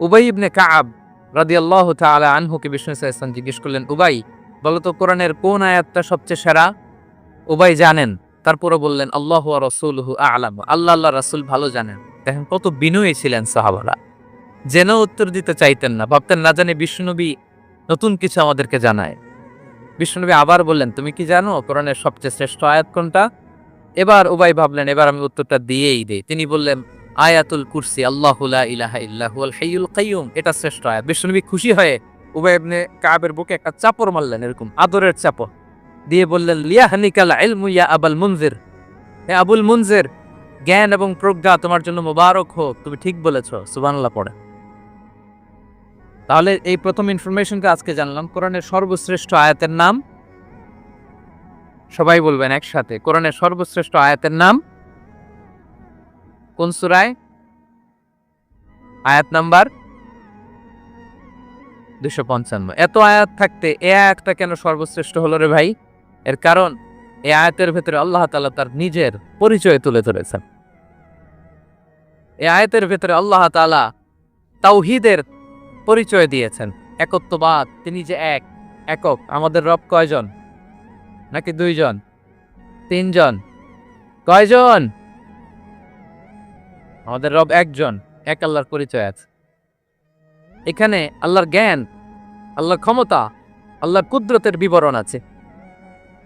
উবাই ইবনে কাআব রাদিয়াল্লাহু তাআলা আনহুকে বিষ্ণু সাল্লাল্লাহু আলাইহি ওয়াসাল্লাম জিজ্ঞেস করলেন, উবাই বলো তো কোরআনের কোন আয়াতটা সবচেয়ে সেরা? উবাই জানেন, তারপরে বললেন আল্লাহু ওয়া রাসূলুহু আ'লাম, আল্লাহ রাসূল ভালো জানেন। দেখেন কত বিনয়ী ছিলেন সাহাবারা, জেনেও উত্তর দিতে চাইতেন না, ভাবতেন না জানি বিশ্বনবী নতুন কিছু আমাদেরকে জানায়। বিশ্বনবী আবার বললেন, তুমি কি জানো কোরআনের সবচেয়ে শ্রেষ্ঠ আয়াত কোনটা? এবার উবাই ভাবলেন এবার আমি উত্তরটা দিয়েই দেই। তিনি বললেন আয়াতুল কুরসি, আল্লাহু লা ইলাহা ইল্লা হুয়াল হাইয়ুল কাইয়ুম, এটা শ্রেষ্ঠ আয়াত। বিশ্বনবী খুশি হয়ে উবাই ইবনে কাবের বুকে একটা চাপড় মারলেন, এরকম আদরের চাপড় দিয়ে বললেন, লিয়াহনিকাল ইলমু ইয়া আবাল মুনজির, হে আবুল মুনজির, জ্ঞান এবং প্রজ্ঞা তোমার জন্য মোবারক হোক, তুমি ঠিক বলেছো। সুবহানাল্লাহ পড়ে। তাহলে এই প্রথম ইনফরমেশনটা আজকে জানলাম, কোরআনের সর্বশ্রেষ্ঠ আয়াতের নাম। সবাই বলবেন একসাথে, কোরআনের সর্বশ্রেষ্ঠ আয়াতের নাম কোন সূরায়? আয়াত নাম্বার 255। এত আয়াত থাকতে এ আয়াতটা কেন সর্বশ্রেষ্ঠ হলো রে ভাই? এর কারণ এই আয়াতের ভেতরে আল্লাহ তাআলা তার নিজের পরিচয় তুলে ধরেছেন। এই আয়াতের ভেতরে আল্লাহ তাআলা তাওহীদের পরিচয় দিয়েছেন, একত্ববাদ, তিনি যে একক। আমাদের রব কয়জন? নাকি দুইজন, তিনজন? কয়জন? আমাদের রব একজন, এক আল্লাহর পরিচয় আছে। এখানে আল্লাহর জ্ঞান, আল্লাহর ক্ষমতা, আল্লাহর কুদরতের বিবরণ আছে।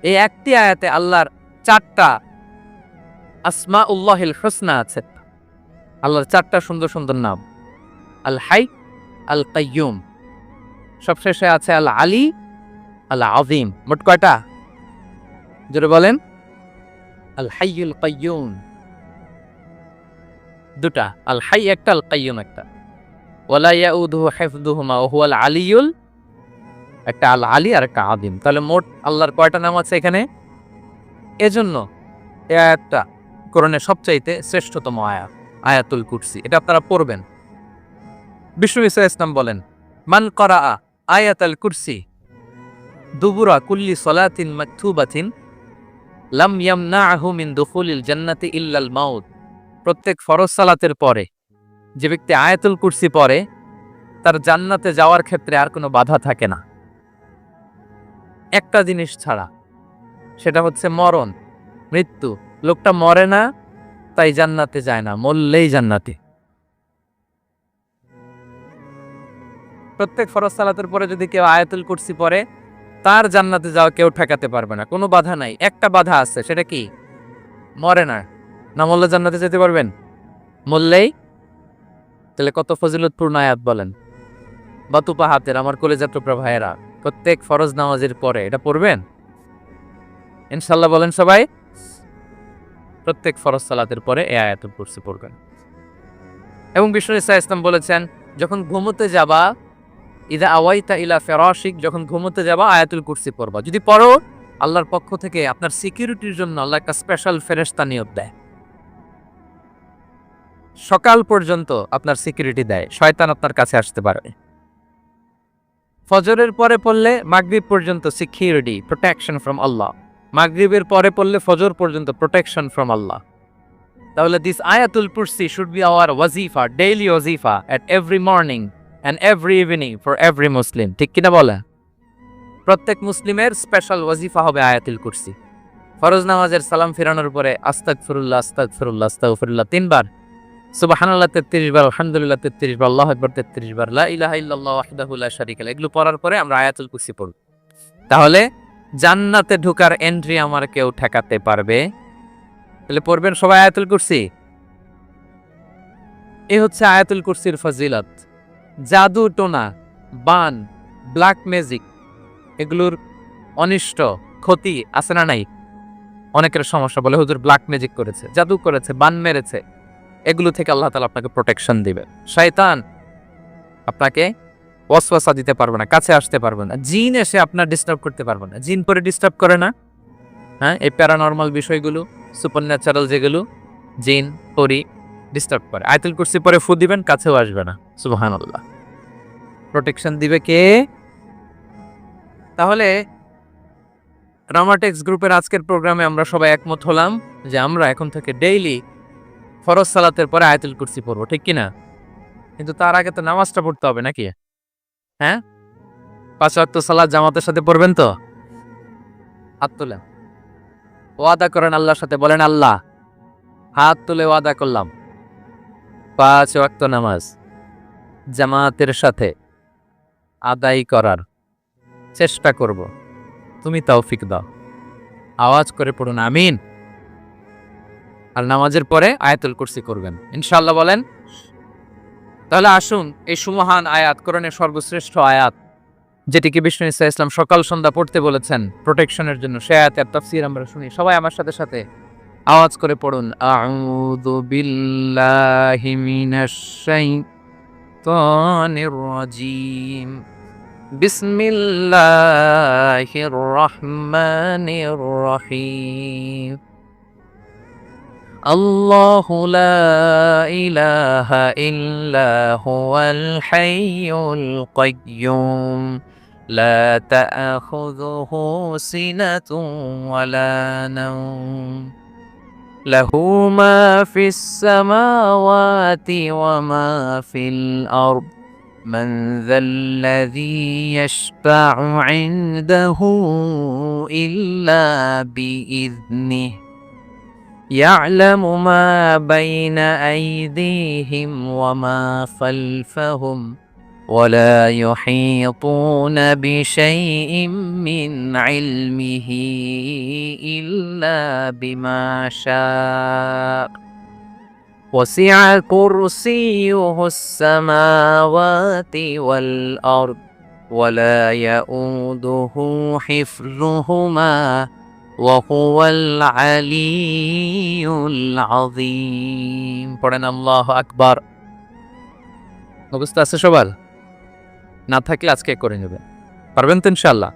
এই একটি আয়াতে আল্লাহর 4টা আসমাউল্লাহিল হুসনা আছে, আল্লাহর 4টা সুন্দর সুন্দর নাম। আল হাই, আল কাইয়ুম, সবশেষে আছে আল আলী, আল আযীম। মোট কয়টা? জোরে বলেন। আল হাইয়ুল কাইয়ুম দুটা, আল হাই একটা, আল কাইয়ুম একটা। ওয়ালা ইয়াউদুহু হিফযুহুমা ওয়া হুয়াল আলিয়ুল, একটা আল আলী আর একটা আযীম। তাহলে মোট আল্লাহর কয়টা নাম আছে এখানে? এজন্য এই আয়াতটা কোরআনের সবচাইতে শ্রেষ্ঠতম আয়াত, আয়াতুল কুরসি। এটা আপনারা পড়বেন। বিষ্ণু ঈসা ইসলাম বলেন, মান করাআ আয়াতাল কুরসি দুবুরা কুল্লি সলাতিন মাকতুবাতিন লাম ইয়ামনাহু মিন দুখুলিল জান্নাতি ইল্লাল মাউত। প্রত্যেক ফরজ সালাতের পরে যে ব্যক্তি আয়াতুল কুরসি পড়ে, তার জান্নাতে যাওয়ার ক্ষেত্রে আর কোনো বাধা থাকে না, একটা জিনিস ছাড়া, সেটা হচ্ছে মরণ, মৃত্যু। লোকটা মরে না তাই জান্নাতে যায় না, মরলেই জান্নাতে। প্রত্যেক ফরজ সালাতের পরে যদি কেউ আয়াতুল কুরসি পড়ে, তার জান্নাতে যাওয়া কেউ ঠেকাতে পারবে না, কোনো বাধা নাই। একটা বাধা আছে, সেটা কি? মরে না, না মরলে জান্নাতে যেতে পারবেন? মরলেই। তাহলে কত ফজিলতপূর্ণ আয়াত বলেন। বাতুপা হাতের আমার কলেজার টুকরা ভাইয়েরা, প্রত্যেক ফরজ নামাজের পরে এটা পড়বেন ইনশাআল্লাহ। বলেন সবাই, প্রত্যেক ফরজ সালাতের পরে এই আয়াতুল কুরসি পড়বেন। এবং বিষ্ণু ঈসা ইসলাম বলেছেন, যখন ঘুমোতে যাবা, ইদা আওয়াইতা ইলা ফিরাশিক, যখন ঘুমোতে যাবা আয়াতুল কুরসি পড়বা। যদি পড়ো, আল্লাহর পক্ষ থেকে আপনার সিকিউরিটির জন্য আল্লাহ একটা স্পেশাল ফেরেশতা নিয়োগ দেয়, সকাল পর্যন্ত আপনার সিকিউরিটি দেয়, শয়তান আপনার কাছে আসতে পারবে। ফজরের পরে পড়লে মাগরিব পর্যন্ত সিকিউরিটি, প্রোটেকশন ফ্রম আল্লাহ। মাগরিবের পরে পড়লে ফজর পর্যন্ত প্রোটেকশন ফ্রম আল্লাহ। তাহলে দিস আয়াতুল কুরসি শুড বি আওয়ার ওয়াজিফা, ডেইলি ওয়াজিফা at every morning and every evening for every Muslim. ঠিক কিনা বলে? প্রত্যেক মুসলিমের স্পেশাল ওয়াজিফা হবে আয়াতুল কুরসি। ফরজ নামাজের সালাম ফিরানোর পরে আস্তাগফিরুল্লাহ, আস্তাগফিরুল্লাহ, আস্তাগফিরুল্লাহ 3 বার, সুবহানাল্লাহ 33 বার, আলহামদুলিল্লাহ 33 বার, আল্লাহু আকবার 33 বার, লা ইলাহা ইল্লাল্লাহু ওয়াহদাহু লা শারীকা লাহু। এগুলো পড়ার পরে আমরা আয়াতুল কুরসি পড়ব। তাহলে জান্নাতে ঢোকার এন্ট্রি আমার কেউ ঠেকাতে পারবে? তাহলে পড়বেন সবাই আয়াতুল কুরসি। এই হচ্ছে আয়াতুল কুরসির ফজিলত। জাদু টোনা, বান, ব্ল্যাক ম্যাজিক, এগুলোর অনিষ্ট ক্ষতি আছে না নাই? অনেকের সমস্যা, বলে হুজুর ব্ল্যাক ম্যাজিক করেছে, জাদু করেছে, বান মেরেছে। এগুলো থেকে আল্লাহ তাআলা আপনাকে প্রোটেকশন দিবে। শয়তান আপনাকে ওয়াসওয়াসা দিতে পারবে না, কাছে আসতে পারবে না। জিন এসে আপনার ডিস্টার্ব করতে পারবে না। জিন পরে ডিস্টার্ব করে না? হ্যাঁ, এই প্যারানরমাল বিষয়গুলো, সুপারন্যাচারাল যেগুলো, জিন পরি ডিস্টার্ব করে। আয়াতুল কুরসি পরে ফু দিবেন, কাছেও আসবে না। সুবহানাল্লাহ। প্রোটেকশন দিবে কে? তাহলে রামাটেক্স গ্রুপের আজকের প্রোগ্রামে আমরা সবাই একমত হলাম যে আমরা এখন থেকে ডেইলি ফরজ সালাতের পরে আয়াতুল কুরসি পড়বো, ঠিক কিনা? কিন্তু তার আগে তো নামাজটা পড়তে হবে নাকি? হ্যাঁ, 5 ওয়াক্ত সালাত জামাতের সাথে পড়বেন তো? হাত তুলেন, ওয়াদা করেন আল্লাহর সাথে, বলেন আল্লাহ হাত তুলে ওয়াদা করলাম 5 ওয়াক্ত নামাজ জামাতের সাথে আদায় করার চেষ্টা করব, তুমি তৌফিক দাও। আওয়াজ করে পড়ুন আমিন। আর নামাজের পরে আয়াতুল কুরসি করবেন ইনশাআল্লাহ, বলেন। তাহলে আসুন এই সুমহান আয়াত, কোরআনের সর্বশ্রেষ্ঠ আয়াত, যেটিকে বিষ্ণু ঈসা ইসলাম সকাল সন্ধ্যা পড়তে বলেছেন প্রোটেকশনের জন্য, সে আয়াতের তাফসীর আমরা শুনি। সবাই আমার সাথে সাথে আওয়াজ করে পড়ুন, আউযু বিল্লাহি মিনাশ শাইতানির রাজীম, বিসমিল্লাহির রহমানির রহিম। আল্লাহু লা ইলাহা ইল্লা হুয়াল হাইয়ুল কাইয়্যুম লা তা'খুযুহু সিনাতুন ওয়ালা নাওম লাহু মা ফিস সামাওয়াতি ওয়া মা ফিল আরদ মান যাল্লাযী ইয়াশফা'ু 'ইনদাহু ইল্লা বিইذনিহি يعلم ما بين أيديهم وما خلفهم ولا يحيطون بشيء من علمه إلا بما شاء وسع كرسيه السماوات والأرض ولا يؤوده حفظهما وهو العلي العظيم। পড়েন আল্লাহু আকবার। অবস্থা আছে সবার? না থাকলে আজকে করে নেবেন, পারবেন তো ইনশাআল্লাহ।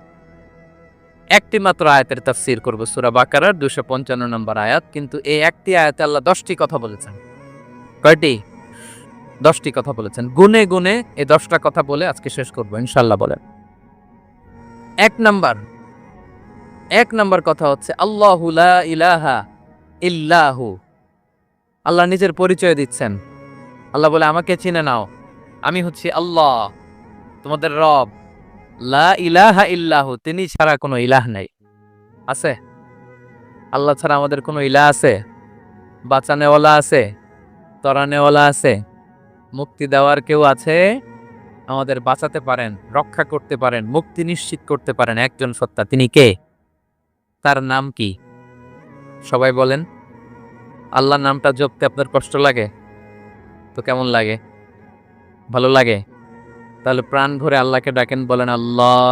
একটি মাত্র আয়াতের তাফসীর করব, সূরা বাকারার 255 নম্বর আয়াত। কিন্তু এই একটি আয়াতে আল্লাহ 10টি কথা বলেছেন। কয়টি? 10টি কথা বলেছেন। গুনে গুনে এই 10টা কথা বলে আজকে শেষ করব ইনশাআল্লাহ। বলেন, এক নাম্বার কথা হচ্ছে আল্লাহু লা ইলাহা ইল্লাহু। আল্লাহ নিজের পরিচয় দিচ্ছেন। আল্লাহ বলে, আমাকে চিনে নাও, আমি হচ্ছি আল্লাহ তোমাদের রব। লা ইলাহা ইল্লাহু, তিনি ছাড়া কোনো ইলাহ নাই। আছে? আল্লাহ ছাড়া আমাদের কোনো ইলাহ আছে? বাঁচানেওয়ালা আছে? তরানেওয়ালা আছে? মুক্তি দেওয়ার কেউ আছে? আমাদের বাঁচাতে পারেন, রক্ষা করতে পারেন, মুক্তি নিশ্চিত করতে পারেন একজন সত্তা। তিনি কে? তার নাম কি? সবাই বলেন। আল্লাহর নামটা জপতে আপনার কষ্ট লাগে তো কেমন লাগে? ভালো লাগে? তাহলে প্রাণ ভরে আল্লাহকে ডাকেন, বলেন আল্লাহ।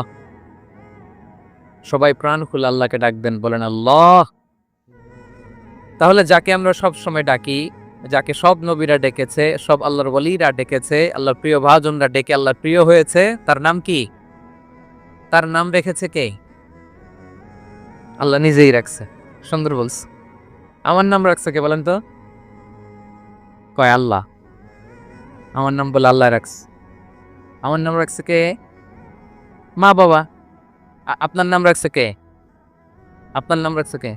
সবাই প্রাণ খুলে আল্লাহকে ডাকবেন, বলেন আল্লাহ। তাহলে যাকে আমরা সব সময় ডাকি, যাকে সব নবীরা ডেকেছে, সব আল্লাহর ওয়ালিরা ডেকেছে, আল্লাহর প্রিয় ভাজনরা ডেকে আল্লাহর প্রিয় হয়েছে, তার নাম কি? তার নাম রেখেছে কে? আল্লাহ নিজেই রাখছে। সুন্দর বলছে। আমার নাম রাখছে কে বলেন তো? কয় আল্লাহ। আমার নাম বলে আল্লাহ রাখছে। আমার নাম রাখছে কে? মা বাবা। আপনার নাম রাখছে কে? আপনার নাম রাখছে কে?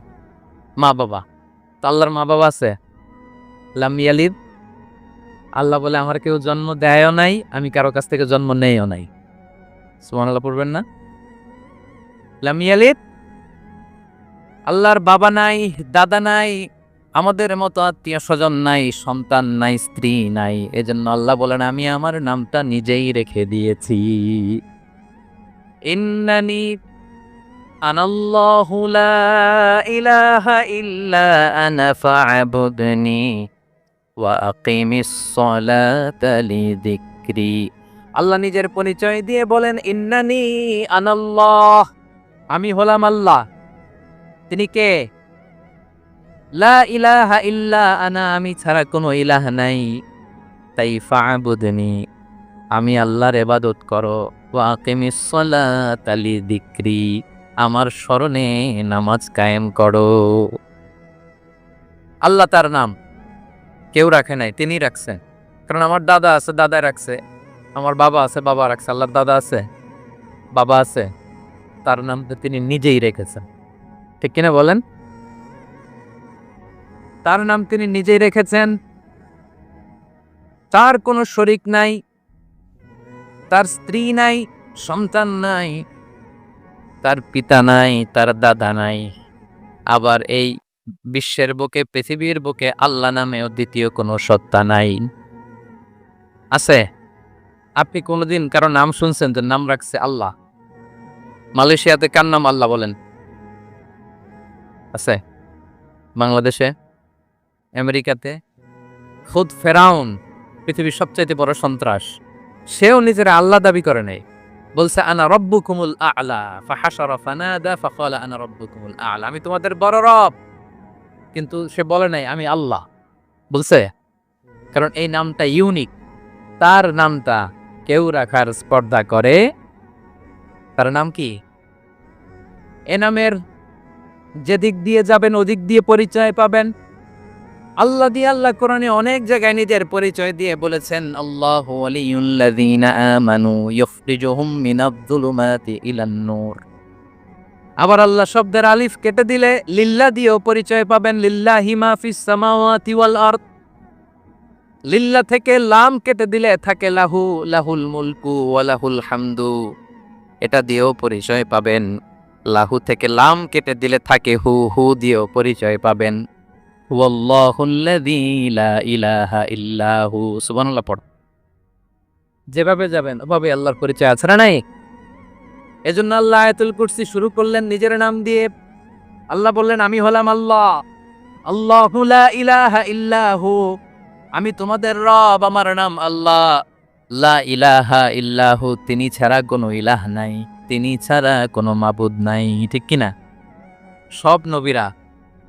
মা বাবা। তো আল্লাহর মা বাবা আছে? লাম ইয়ালিদ। আল্লাহ বলে, আমার কেউ জন্ম দেয়ও নাই, আমি কারো কাছ থেকে জন্ম নেইও নাই। সুবহানাল্লাহ পড়বেন না? লাম ইয়ালিদ। আল্লাহর বাবা নাই, দাদা নাই, আমাদের মতো আত্মীয় স্বজন নাই, সন্তান নাই, স্ত্রী নাই। এজন্য আল্লাহ বলেন, আমি আমার নামটা নিজেই রেখে দিয়েছি। ইন্নানি আনাল্লাহু লা ইলাহা ইল্লা আনা ফা'বুদনি ওয়া আকিমিস সালাতা লিযিকরি। আল্লাহ নিজের পরিচয় দিয়ে বলেন, ইন্নানি আনাল্লাহ, আমি হলাম আল্লাহ। তিনি কে? লা ইলাহা ইল্লা আনা, আমি ছাড়া কোনো ইলাহ নাই। তাই ফা'বুদনি, আমি আল্লাহর ইবাদত করো। ওয়া আকিমিস সালাতা লিযিকরি, আমার স্মরণে নামাজ কায়েম করো। আল্লাহ তার নাম কেউ রাখে নাই, তিনি রাখছেন। কারণ আমার দাদা আছে, দাদা রাখছে। আমার বাবা আছে, বাবা রাখছে। আল্লাহর দাদা আছে, বাবা আছে, তার নাম তিনি নিজেই রেখেছেন। ঠিক কিনা বলেন? তার নাম তিনি নিজেই রেখেছেন। তার কোনো শরীক নাই, তার স্ত্রী নাই, সন্তান নাই, তার পিতা নাই, তার দাদা নাই। আবার এই বিশ্বের বুকে, পৃথিবীর বুকে আল্লাহ নামেও দ্বিতীয় কোনো সত্তা নাই। আছে? আপনি কোনোদিন কারো নাম শুনছেন যে নাম রাখছে আল্লাহ? মালয়েশিয়াতে কার নাম আল্লাহ বলেন? আছে? বাংলাদেশে, আমেরিকাতে খুদ ফেরাউন, পৃথিবীর সবচাইতে বড় সন্ত্রাস, সেও নিজের আল্লাহ দাবি করে নাই। বলছে আনা রব্বুকুমুল আ'লা, ফাহাশারা ফানাদা ফাকালা আনা রব্বুকুমুল আ'লা, আমি তোমাদের বড় রব। কিন্তু সে বলে নাই আমি আল্লাহ। বলছে? কারণ এই নামটা ইউনিক। তার নামটা কেউ রাখার স্পর্ধা করে। তার নাম কি? এ নামের যেদিক দিয়ে যাবেন ওদিক দিয়ে পরিচয় পাবেন। আল্লাহ দিয়ে আল্লাহ কোরআনে অনেক জায়গায় নিজের পরিচয় দিয়ে বলেছেন, আল্লাহু ওয়ালিয়ুল্লাযীনা আমানু ইখরিজুহুম মিনাজ-যুলুমাতি ইলান-নূর। আবার আল্লাহ শব্দের আলিফ কেটে দিলে লিল্লাহ দিয়েও পরিচয় পাবেন। লিল্লাহি মা ফিস সামাওয়াতি ওয়াল আরদ। লিল্লাহ থেকে লাম কেটে দিলে থাকে লাহু, লাহুল মুলকু ওয়া লাহুল হামদু, এটা দিয়েও পরিচয় পাবেন। লাহু থেকে লাম কেটে দিলে থাকে হু, হু দিয়েও পরিচয় পাবেন। ওয়াল্লাহুল্লাযী লা ইলাহা ইল্লাহু, সুবহানাল্লাহ পড়। যেভাবে যাবেন ওভাবে আল্লাহর পরিচয় আছে না নাই? এজন্য আল্লাহ আয়াতুল কুরসি শুরু করলেন নিজের নাম দিয়ে। আল্লাহ বললেন আমি হলাম আল্লাহ, আল্লাহু লা ইলাহা ইল্লাহু, আমি তোমাদের রব, আমার নাম আল্লাহ। লা ইলাহা ইল্লাহু, তিনি ছাড়া কোনো ইলাহ নাই, তিনি ছাড়া কোনো মাবুদ নাই। ঠিক কিনা? সব নবীরা,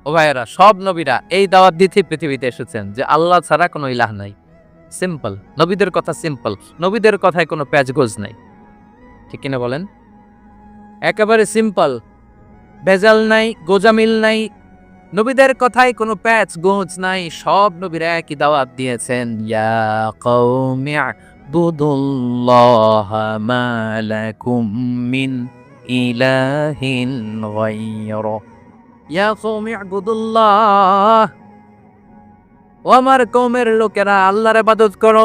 ও ভাইয়েরা, সব নবীরা এই দাওয়াত দিতে পৃথিবীতে এসেছেন যে আল্লাহ ছাড়া কোনো ইলাহ নাই। সিম্পল, নবীদের কথা সিম্পল, নবীদের কথায় কোনো প্যাচগোজ নাই। ঠিক কিনা বলেন? একেবারে সিম্পল, ভেজাল নাই, গোজামিল নাই, নবীদের কথায় কোনো প্যাচ গোজ নাই। সব নবীরা একই দাওয়াত দিয়েছেন, ইয়া কওমি আ'বুদুল্লাহা মা লাকুম মিন ইলাহিন গায়রুহু, ইয়া কওমি আ'বুদুল্লাহ, ও আমার কওমের লোকেরা আল্লাহর ইবাদত করো।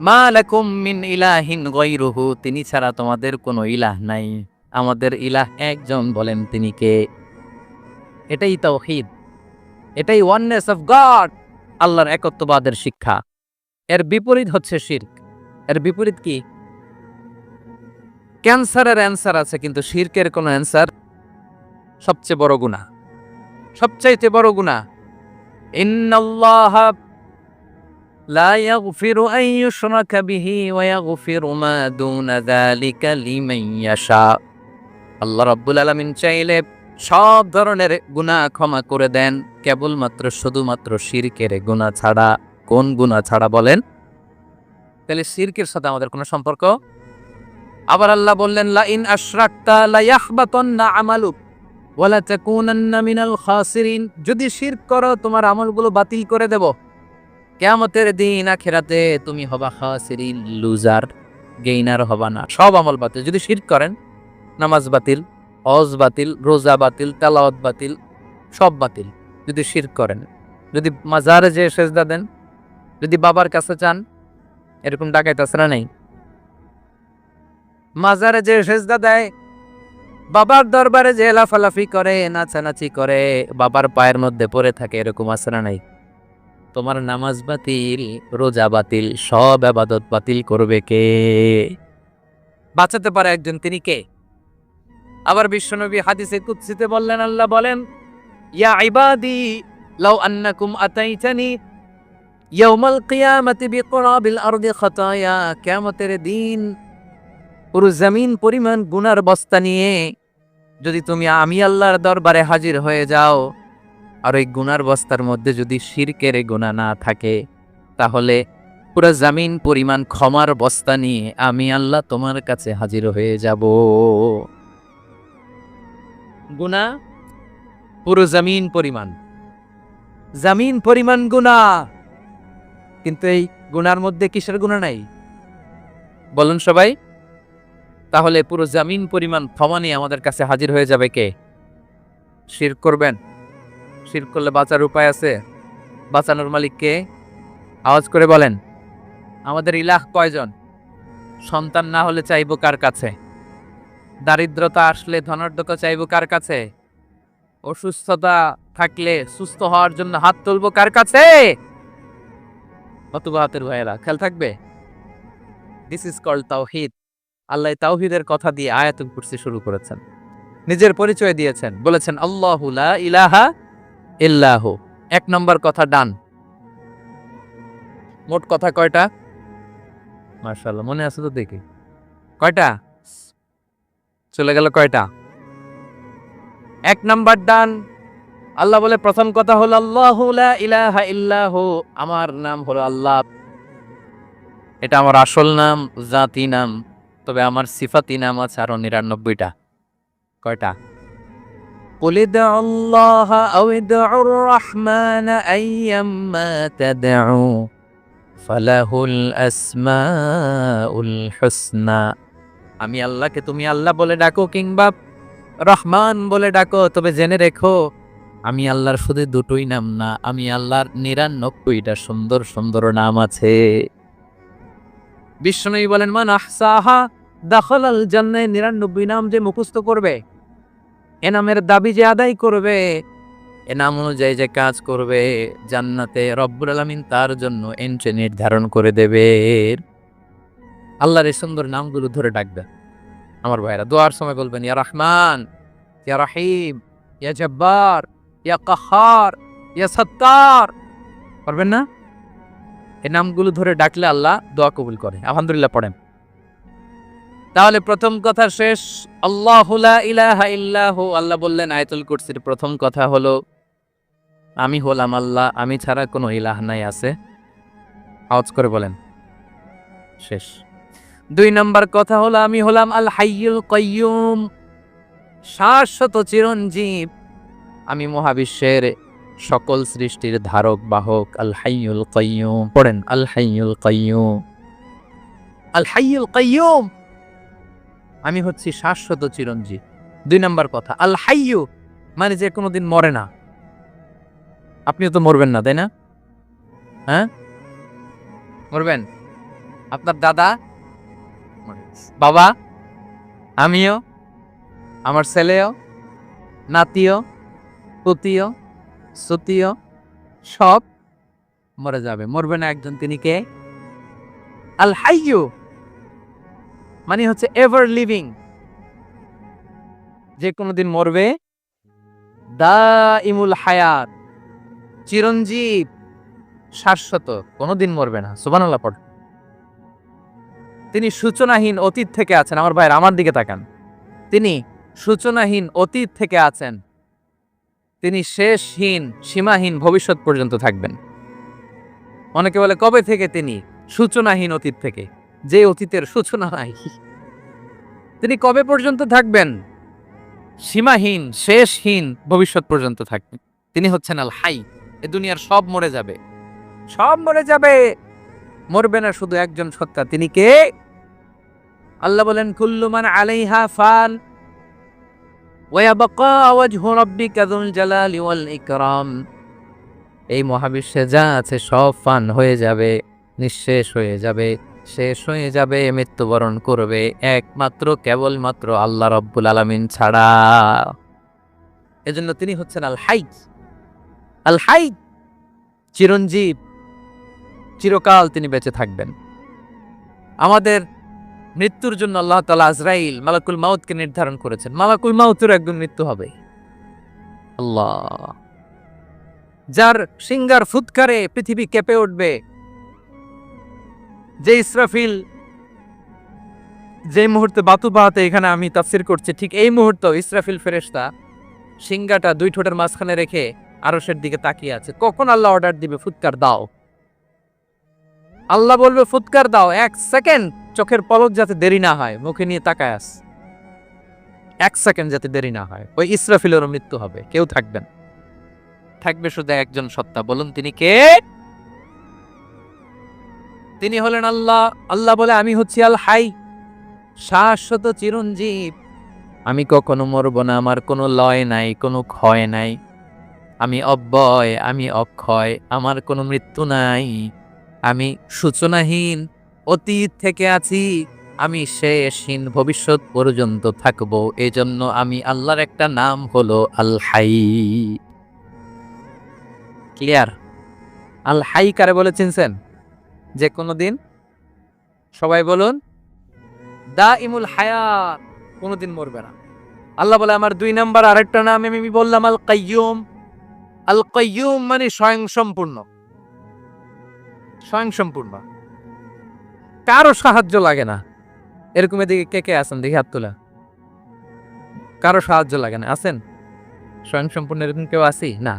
মা লাকুম মিন ইলাহিন গায়রুহু, তিনি ছাড়া তোমাদের কোনো ইলাহ নাই। আমাদের ইলাহ একজন, বলেন তিনি কে? এটাই তাওহীদ, এটাই ওয়াননেস অফ গড, আল্লাহর একত্ববাদের শিক্ষা। এর বিপরীত হচ্ছে শিরক। এর বিপরীত কি? ক্যান্সারের অ্যান্সার আছে কিন্তু শিরকের কোনো অ্যান্সার। সবচেয়ে বড় গুনাহ, সবচাইতে বড় গুনাহ। ইন্নাল্লাহা লা ইয়াগফিরু আন ইউশরাকা বিহি ওয়া ইয়াগফিরু মা দুনা যালিকা লিমান ইয়াশা। আল্লাহ রাব্বুল আলামিন চাইলে সব ধরনের গুনাহ ক্ষমা করে দেন, কেবলমাত্র শুধুমাত্র শিরকের গুনাহ ছাড়া। কোন গুনাহ ছাড়া বলেন? তাহলে শিরকের সাথে আমাদের কোনো সম্পর্ক? আবার আল্লাহ বললেন, লা ইন আশরাকতা লা ইয়াহবাতান্না আমালুক ওয়া লা তাকুনান্না মিনাল খাসিরিন, যদি শিরক করো তোমার আমলগুলো বাতিল করে দেব। কিয়ামতের দিন আখিরাতে তুমি হবা খাসিরিন, লুজার, গেইনার হবা না। সব আমল বাতিল যদি শিরক করেন। নামাজ বাতিল, হজ বাতিল, রোজা বাতিল, তেলাওয়াত বাতিল, সব বাতিল যদি শিরক করেন। যদি মাজারে যে সেজদা দেন, যদি বাবার কাছে চান, এরকম ডাকাইত আছে না নাই? মাজারে যে সেজদা দেয়, বাবার দরবারে যে লাফালাফি করে, নাচানাচি করে, বাবার পায়ের মধ্যে পড়ে থাকে, এরকম আছে না নাই? তোমার নামাজ বাতিল, রোজা বাতিল, সব ইবাদত বাতিল করবে কে? বাঁচাতে পারে একজন, তিনি কে? আবার বিশ্বনবী হাদিসে কুদসিতে বললেন, আল্লাহ বলেন, ইয়া ইবাদি লাউ আন্নাকুম আতাইতানি ইয়াউমাল কিয়ামাতি বিকুরাবিল আরদি খাতায়া, কিয়ামতের দিন পুরো জমিন পরিমাণ গুনার বস্তা নিয়ে যদি তুমি আমি আল্লাহর দরবারে হাজির হয়ে যাও, আর ওই গুনার বস্তার মধ্যে যদি শিরকের গুনাহ না থাকে, তাহলে পুরো জমিন পরিমাণ ক্ষমার বস্তা নিয়ে আমি আল্লাহ তোমার কাছে হাজির হয়ে যাব। গুনাহ পুরো জমিন পরিমাণ, জমিন পরিমাণ গুনাহ, কিন্তু এই গুনার মধ্যে কিসের গুনাহ নাই বলুন সবাই? তাহলে পুরো জমিন পরিমাণ ক্ষমা নিয়ে আমাদের কাছে হাজির হয়ে যাবে কে? শিরক করবেন? শিরক করলে বাঁচার উপায় আছে? বাঁচানোর মালিক কে? আওয়াজ করে বলেন। আমাদের ইলাহ কয়জন? সন্তান না হলে চাইবো কার কাছে? দারিদ্রতা আসলে ধনাঢ্যতা চাইবো কার কাছে? অসুস্থতা থাকলে সুস্থ হওয়ার জন্য হাত তুলবো কার কাছে? কতবা হাতের ভাইয়েরা, খেয়াল থাকবে। দিস ইজ কল্ড তাওহীদ। আল্লাহ তাওহীদের কথা দিয়ে আয়াতুল কুরসি শুরু করেছেন, নিজের পরিচয় দিয়েছেন, বলেছেন আল্লাহু লা ইলাহা ইল্লাহু। এক নম্বর কথা ডান। মোট কথা কয়টা? মাশাআল্লাহ, মনে আছে তো দেখি। কয়টা? চলে গেল কয়টা? এক নাম্বার ডান। আল্লাহ বলে প্রথম কথা হলো আল্লাহু লা ইলাহা ইল্লাহু, আমার নাম হলো আল্লাহ। এটা আমার আসল নাম, জাতি নাম। তবে আমার সিফাতি নাম আছে আরো ৯৯টা। কয়টা? قل ادعوا الله أو ادعوا الرحمن أيما تدعوا فله الأسماء الحسنى। আমি আল্লাহকে তুমি আল্লাহ বলে ডাকো কিংবা রহমান বলে ডাকো, তবে জেনে রেখো আমি আল্লাহর শুধু দুটোই নাম না, আমি আল্লাহর ৯৯টা সুন্দর সুন্দর নাম আছে। বিষ্ণুই বলেন মান আহসাহা দাখালাল জান্নাহ। ৯৯ নাম যে মুখস্থ করবে, এ নামের দাবি যে আদায় করবে, এ নাম অনুযায়ী যে কাজ করবে, জান্নাতে রব্বুল আলামিন তার জন্য এন্ট্রি নির্ধারণ করে দেবে। আল্লাহর এই সুন্দর নামগুলো ধরে ডাকবে। আমার ভাইরা দোয়ার সময় বলবেন ইয়া রহমান, ইয়া রহিম, ইয়া জব্বার, ইয়া কাহ্হার, ইয়া সত্তার। পারবেন না? এই নামগুলো ধরে ডাকলে আল্লাহ দোয়া কবুল করে। আলহামদুলিল্লাহ পড়েন। তাহলে প্রথম কথা শেষ। আল্লাহু লা ইলাহা ইল্লাহু। আল্লাহ বললেন আয়াতুল কুরসির প্রথম কথা হলো আমি হলাম আল্লাহ, আমি ছাড়া কোনো ইলাহ নাই আছে। আওয়াজ করে বলেন। শেষ। ২ নাম্বার কথা হলো আমি হলাম আল হাইয়ুল কাইয়ুম, শাশ্বত চিরঞ্জীব। আমি মহাবিশ্বের সকল সৃষ্টির ধারক বাহক। আল হাইয়ুল কাইয়ুম পড়েন। আল হাইয়ুল কাইয়ুম, আল হাইয়ুল কাইয়ুম। আমি হচ্ছি শাশ্বত চিরঞ্জীব। ২ নাম্বার কথা আল হাইয়ু, মানে যে কোনোদিন মরে না। আপনিও তো মরবেন না, তাই না? হ্যাঁ, মরবেন। আপনার দাদা, বাবা, আমিও, আমার ছেলেও, নাতিও, পুতিও, সুতিও সব মরে যাবে। মরবে না একজন, তিনি কে? আল হাইয়ু মানে হচ্ছে এভার লিভিং, যে কোনোদিন মরবে। দাইমুল হায়াত, চিরঞ্জীব, শাশ্বত, কোনোদিন মরবে না। সুবহানাল্লাহ পড়। তিনি সূচনাহীন অতীত থেকে আছেন। আমার ভাইয়ের আমার দিকে তাকান। তিনি সূচনাহীন অতীত থেকে আছেন, তিনি শেষহীন সীমাহীন ভবিষ্যৎ পর্যন্ত থাকবেন। অনেকে বলে কবে থেকে? তিনি সূচনাহীন অতীত থেকে, যে অতীতের সূচনা নাই। তিনি কবে পর্যন্ত থাকবেন? সীমাহীন শেষহীন ভবিষ্যৎ পর্যন্ত থাকবেন। তিনি হচ্ছেন আল হাই। এ দুনিয়ার সব মরে যাবে, সব মরে যাবে, মরবে না শুধু একজন সত্তা। তিনি কে? আল্লাহ বলেন কুল্লু মান আলাইহা ফান ওয়া ইয়াবকা ওয়াজহু রাব্বিকা যুল জালালি ওয়াল ইকরাম। এই মহাবিশ্বে যা আছে সব ফান হয়ে যাবে, নিঃশেষ হয়ে যাবে, শেষ হয়ে যাবে, মৃত্যুবরণ করবে, একমাত্র কেবলমাত্র আল্লাহ রব্বুল আলামিন ছাড়া। এজন্য তিনি হচ্ছেন আল হাই। আল হাই চিরঞ্জীব, চিরকাল তিনি বেঁচে থাকবেন। আমাদের মৃত্যুর জন্য আল্লাহ তাআলা আজরাইল মালাকুল মাউতকে নির্ধারণ করেছেন। মালাকুল মাউতের একদিন মৃত্যু হবে। আল্লাহ, যার সিঙ্গার ফুৎকারে পৃথিবী কেঁপে উঠবে, যে ইসরাফিল যে মুহূর্তে বাতু বাহাতে এখানে আমি তাফসীর করছি, ঠিক এই মুহূর্তে ইসরাফিল ফেরেশতা সিঙ্গাটা ২ ঠোঁটের মাঝখানে রেখে আরশের দিকে তাকিয়ে আছে। কখন আল্লাহ অর্ডার দিবে ফুৎকার দাও, আল্লাহ বলবে ফুৎকার দাও, ১ সেকেন্ড চোখের পলক যাতে দেরি না হয়, মুখে নিয়ে তাকায় আস, ১ সেকেন্ড যাতে দেরি না হয়, ওই ইসরাফিলেরও মৃত্যু হবে, কেউ থাকবেন। থাকবে শুধু একজন সত্তা। বলুন তিনি কে? তিনি হলেন আল্লাহ। আল্লাহ বলে আমি হচ্ছি আল হাই, শাশ্বত চিরঞ্জীব। আমি কখনো মরব না, আমার কোনো লয় নাই, কোনো ক্ষয় নাই। আমি অব্যয়, আমি অক্ষয়, আমার কোনো মৃত্যু নাই। আমি সূচনাহীন, অতীত থেকে আছি, আমি শেষহীন ভবিষ্যৎ পর্যন্ত থাকবো। এজন্য আমি আল্লাহর একটা নাম হলো আল হাই। ক্লিয়ার? আল হাই কারে বলে চিনছেন? যে কোনো দিন সবাই বলুন, দা ইমুল হায়াত, কোনোদিন মরবে না। আল্লাহ বলে আমার 2 নাম্বার আরেকটা নাম আমি বললাম আল কাইয়ুম। আল কাইয়ুম মানে স্বয়ং সম্পূর্ণ। স্বয়ং সম্পূর্ণ, কারো সাহায্য লাগে না। এরকম এদিকে কে কে আছেন দেখি হাত তোলা। কারো সাহায্য লাগে না, আছেন? স্বয়ং সম্পূর্ণ এরকম কেউ আছি না?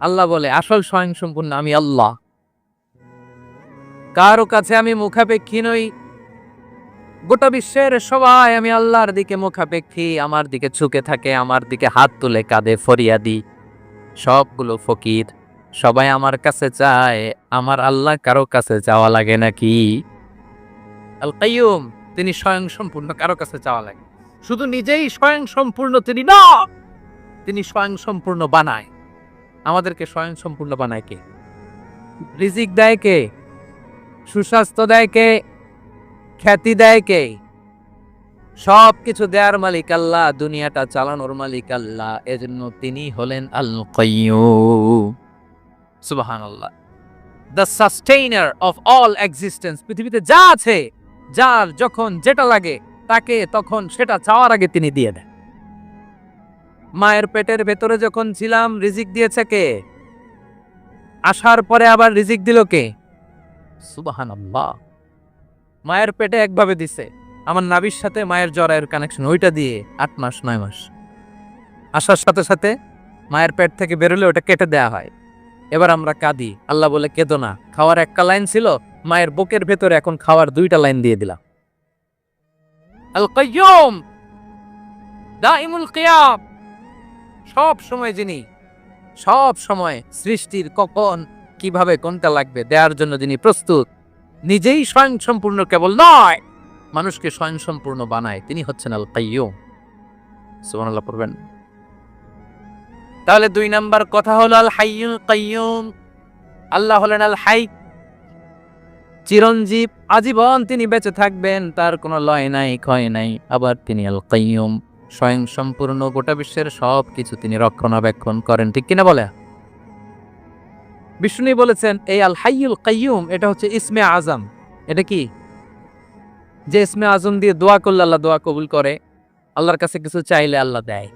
আল্লাহ বলে আসল স্বয়ং সম্পূর্ণ আমি আল্লাহ। কারো কাছে আমি মুখাপেক্ষী নই। গোটা বিশ্বের সবাই আমি আল্লাহর দিকে মুখাপেক্ষী, আমার দিকে ঝুঁকে থাকে, আমার দিকে হাত তুলে কাঁদে ফরিয়াদি। সবগুলো ফকির, সবাই আমার কাছে চায়। আমার আল্লাহ কারো কাছে চাওয়া লাগে নাকি? আল কাইয়ুম, তিনি স্বয়ং সম্পূর্ণ, কারো কাছে চাওয়া লাগে। শুধু নিজেই স্বয়ং সম্পূর্ণ তিনি না, তিনি স্বয়ং সম্পূর্ণ বানায়। আমাদেরকে স্বয়ং সম্পূর্ণ বানায় কে? রিজিক দেয় কে? সুস্বাস্থ্য দেয় কে? খ্যাতি দেয় কে? সব কিছু দেয়ার মালিক আল্লাহ, দুনিয়াটা চালানোর মালিক আল্লাহ। এজন্য তিনি হলেন আল কাইয়ুম। সুবহানাল্লাহ। The sustainer of all existence. পৃথিবীতে যা আছে, যার যখন যেটা লাগে তাকে তখন সেটা চাওয়ার আগে তিনি দিয়ে দেন। মায়ের পেটের ভেতরে যখন ছিলাম রিজিক দিয়েছে কে? আসার পরে আবার রিজিক দিল কে? সুবহানাল্লাহ। মায়ের পেটে একভাবে দিছে, আমার নাভির সাথে মায়ের জরায়ুর কানেকশন, ওইটা দিয়ে 8 মাস 9 মাস। আসার সাথে সাথে মায়ের পেট থেকে বেরোলে ওটা কেটে দেয়া হয়। এবার আমরা কাঁদি, আল্লাহ বলে কেঁদো না, খাওয়ার একটা লাইন ছিল, মায়ের বুকের ভেতরে এখন খাওয়ার 2টা লাইন দিয়ে দিলাম। আল কাইয়ুম, দাইমুল কিয়াম, সব সময় যিনি, সব সময় সৃষ্টির কখন কিভাবে কোনটা লাগবে দেওয়ার জন্য যিনি প্রস্তুত, নিজেই স্বয়ং সম্পূর্ণ কেবল নয়, মানুষকে স্বয়ং সম্পূর্ণ বানায়, তিনি হচ্ছেন আল কাইয়ুম। সুবহানাল্লাহ পড়বেন। তাহলে 2 নাম্বার কথা হলো আল হাইয়ুল কাইয়ুম। আল্লাহ হলেন আল হাই, চিরঞ্জীব, আজীবন তিনি বেঁচে থাকবেন, তার কোনো লয় নাই ক্ষয় নাই। আবার তিনি আল কাইয়ুম, স্বয়ং সম্পূর্ণ, গোটা বিশ্বের সব কিছু তিনি রক্ষণাবেক্ষণ করেন, ঠিক কিনা বলে? বিষ্ণু বলেছেন এই আল হাইয়ুল কাইয়ুম এটা হচ্ছে ইসমে আজম। এটা কি? যে ইসমে আজম দিয়ে দোয়া করলে আল্লাহ দোয়া কবুল করে, আল্লাহর কাছে কিছু চাইলে আল্লাহ দেয়।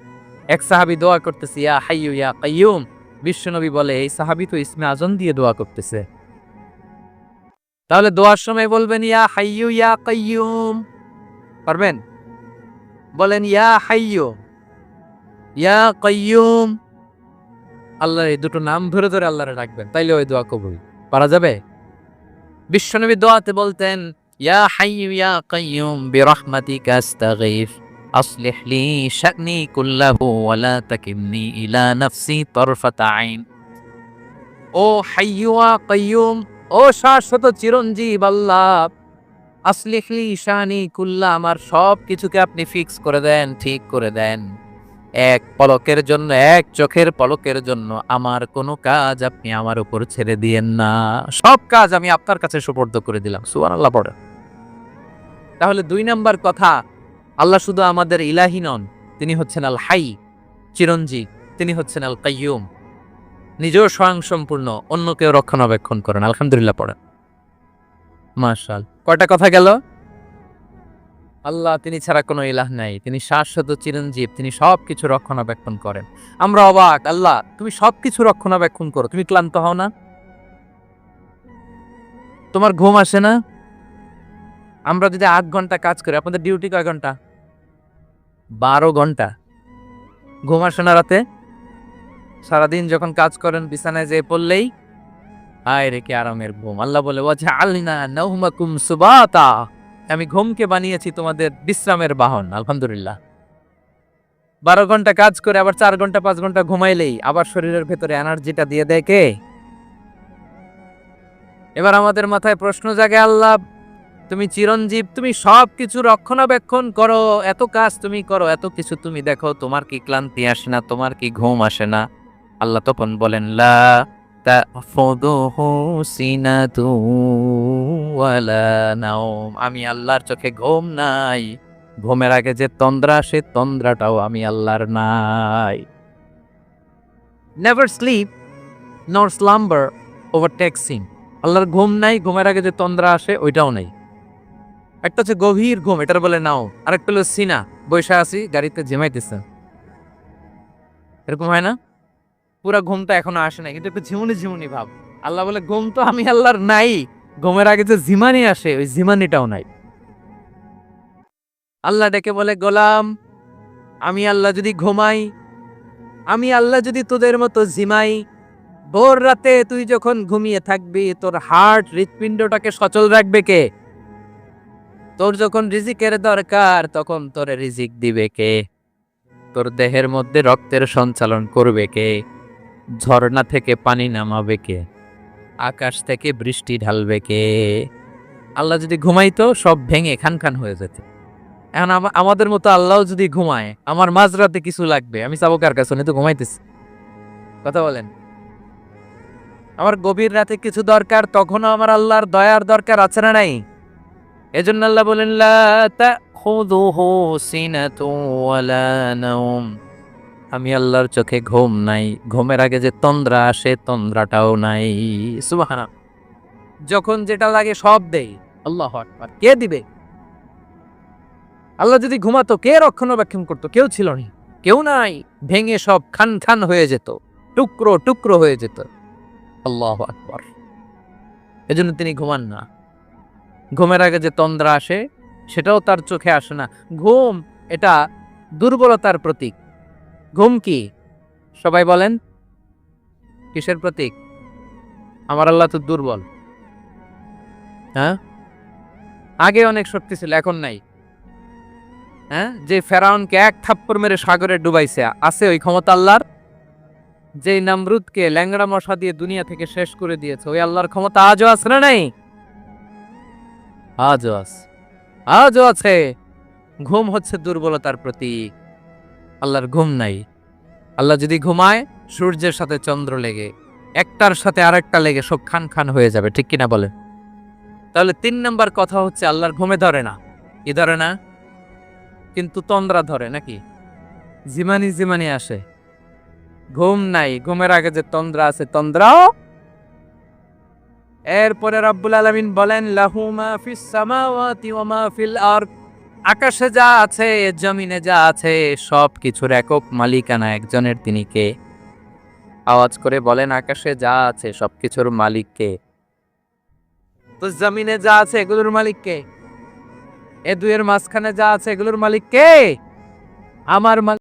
এক সাহাবী দোয়া করতেছে ইয়া হাইয়ু ইয়া কাইয়ুম, বিশ্বনবী বলে এই সাহাবী তো ইসমে আজম দিয়ে দোয়া করতেছে। তাহলে দোয়ার সময় বলবেন ইয়া হাইয়ু ইয়া কাইয়ুম, পারবেন? বলেন ইয়া হাইয়ু ইয়া কাইয়ুম। আল্লাহর এই দুটো নাম ধরে ধরে আল্লাহরে ডাকবেন, তাইলে ওই দোয়া কবুল। পারা যাবে? বিশ্বনবী দোয়াতে বলতেন ইয়া হাইয়ু ইয়া কাইয়ুম বিরহমাতিকা আস্তাগীথ আসলিহ লি শা'নি কুল্লাহু ওয়া লা তাকিলনি ইলা নাফসি তারফাতা আইন। ও হাইয়ু ওয়া কাইয়ুম, ও শাশ্বত চিরঞ্জীব আল্লাহ, আসলিহ লি শা'নি কুল্লা, আমার সব কিছুকে আপনি ফিক্স করে দেন, ঠিক করে দেন। এক পলকের জন্য, এক চোখের পলকের জন্য আমার কোনো কাজ আপনি আমার উপর ছেড়ে দিয়েন না, সব কাজ আমি আপনার কাছে সুপর্দ করে দিলাম। সুবহানাল্লাহ পড়ে। তাহলে 2 নাম্বার কথা, আল্লাহ শুধু আমাদের ইলাহি নন, তিনি হচ্ছেন আল হাই, চিরঞ্জীব, তিনি হচ্ছেন আল কাইয়ুম, নিজেও স্বয়ং সম্পূর্ণ, অন্যকেও রক্ষণাবেক্ষণ করেন। আলহামদুলিল্লাহ পড়েন। মাশাআল্লাহ। কয়টা কথা গেল? আল্লাহ তিনি ছাড়া কোনো ইলাহ নাই, তিনি শাশ্বত চিরঞ্জীব, তিনি সবকিছু রক্ষণাবেক্ষণ করেন। আমরা অবাক, আল্লাহ তুমি সবকিছু রক্ষণাবেক্ষণ করো, তুমি ক্লান্ত হও না? তোমার ঘুম আসে না? আমরা যদি 8 ঘন্টা কাজ করি, আপনাদের ডিউটি কয় ঘন্টা? 12 ঘন্টা। ঘুম আসে না রাতে? সারাদিন যখন কাজ করেন বিছানায় যেয়ে পড়লেই হায় রে কি আরামের ঘুম। আল্লাহ বলে ওয়াজআলনা নাওমাকুম সুবাতা, আমি ঘুমকে বানিয়েছি তোমাদের বিশ্রামের বাহন। আলহামদুলিল্লাহ। 12 ঘন্টা কাজ করে আবার 4 ঘন্টা 5 ঘন্টা ঘুমাইলেই আবার শরীরের ভেতরে এনার্জিটা দিয়ে দেয় কে? এবার আমাদের মাথায় প্রশ্ন জাগে, আল্লাহ তুমি চিরঞ্জীব, তুমি সবকিছু রক্ষণাবেক্ষণ করো, এত কাজ তুমি করো, এত কিছু তুমি দেখো, তোমার কি ক্লান্তি আসে না? তোমার কি ঘুম আসে না? আল্লাহ তখন বলেন লা তাখুযুহু সিনাতু ওয়ালা নাওম। আমি আল্লাহর চোখে ঘুম নাই, ঘুমের আগে যে তন্দ্রা আসে তন্দ্রাটাও আমি আল্লাহর নাই। নেভার স্লিপ নর স্লাম্বার ওভারটেকস হিম। আল্লাহর ঘুম নাই, ঘুমের আগে যে তন্দ্রা আসে ওইটাও নাই। একটা হচ্ছে গভীর ঘুম, এটার বলে নাও। আরেকটা হলো সিনা, বৈশা আছি গাড়িতে ঝিমাইতেছে, এরকম হয় না? পুরা ঘুমটা এখনো আসে নাই, কিন্তু একটু ঝিমুনি ঝিমুনি ভাব। আল্লাহ বলে ঘুম তো আমি আল্লাহর নাই, ঘুমের আগে যে জিমানি আসে ওই জিমানিটাও নাই। আল্লাহ ডেকে বলে, গোলাম আমি আল্লাহ যদি ঘুমাই, আমি আল্লাহ যদি তোদের মতো জিমাই, ভোর রাতে তুই যখন ঘুমিয়ে থাকবি তোর হার্ট হৃৎপিণ্ডটাকে সচল রাখবে কে? তোর যখন রিজিকের দরকার তখন তোরে রিজিক দিবে কে? তোর দেহের মধ্যে রক্তের সঞ্চালন করবে কে? ঝর্ণা থেকে পানি নামাবে কে? আকাশ থেকে বৃষ্টি ঢালবে কে? আল্লাহ যদি ঘুমাইতো সব ভেঙে খান খান হয়ে যেত। এখন আমাদের মতো আল্লাহ যদি ঘুমায়, আমার মাঝরাতে কিছু লাগবে, আমি চাবো কার কাছে? উনি তো ঘুমাইতেছে। কথা বলেন। আমার গভীর রাতে কিছু দরকার, তখনও আমার আল্লাহর দয়ার দরকার আছে না নাই? এজন্য আল্লাহ বলেন, লা তাখুযুহু সিনাতুন ওয়ালা নাওম। আমি আল্লাহর চোখে ঘুম নাই, ঘুমের আগে যে তন্দ্রা আসে তন্দ্রাটাও নাই। সুবহানাল্লাহ। যখন যেটা লাগে সব দেই। আল্লাহু আকবার। কে দিবে? আল্লাহ যদি ঘুমাতো কে রক্ষণাবেক্ষণ করতো? কেউ ছিল না, কেউ নাই। ভেঙে সব খান খান হয়ে যেত, টুকরো টুকরো হয়ে যেত। আল্লাহু আকবার। এজন্য তিনি ঘুমান না। ঘুমের আগে যে তন্দ্রা আসে সেটাও তার চোখে আসে না। ঘুম এটা দুর্বলতার প্রতীক। ঘুম কি? সবাই বলেন, কিসের প্রতীক? আমার আল্লাহ তো দুর্বল। হ্যাঁ, আগে অনেক শক্তি ছিল, এখন নাই। হ্যাঁ, যে ফেরাউনকে এক থাপ্পড় মেরে সাগরে ডুবাইছে, আছে ওই ক্ষমতা আল্লাহর? যে নমরুদকে ল্যাংড়া মশা দিয়ে দুনিয়া থেকে শেষ করে দিয়েছে, ওই আল্লাহর ক্ষমতা আজও আছে না নাই? আজও আছে, আজও আছে। ঘুম হচ্ছে দুর্বলতার প্রতীক। আল্লাহর ঘুম নাই। আল্লাহ যদি ঘুমায়, সূর্যের সাথে চন্দ্র লেগে, একটার সাথে আরেকটা লেগে সব খান খান হয়ে যাবে, ঠিক কিনা বলে? তাহলে ৩ নাম্বার কথা হচ্ছে আল্লাহর ঘুমে ধরে না। কি ধরে না? কিন্তু তন্দ্রা ধরে নাকি? জিমানি জিমানি আসে। ঘুম নাই, ঘুমের আগে যে তন্দ্রা আছে তন্দ্রাও। এরপরে রব্বুল আলামিন বলেন, লাহু মা ফিস সামাওয়াতি ওয়া মা ফিল আরদ। আকাশে যা আছে জমিনে যা আছে সব কিছুর একক মালিকানা একজনের, তিনি কে? আওয়াজ করে বলেন, আকাশে যা আছে সবকিছুর মালিক কে? তো জমিনে যা আছে এগুলোর মালিক কে? এ দুয়ের মাঝখানে যা আছে এগুলোর মালিক কে? আমার মালিক।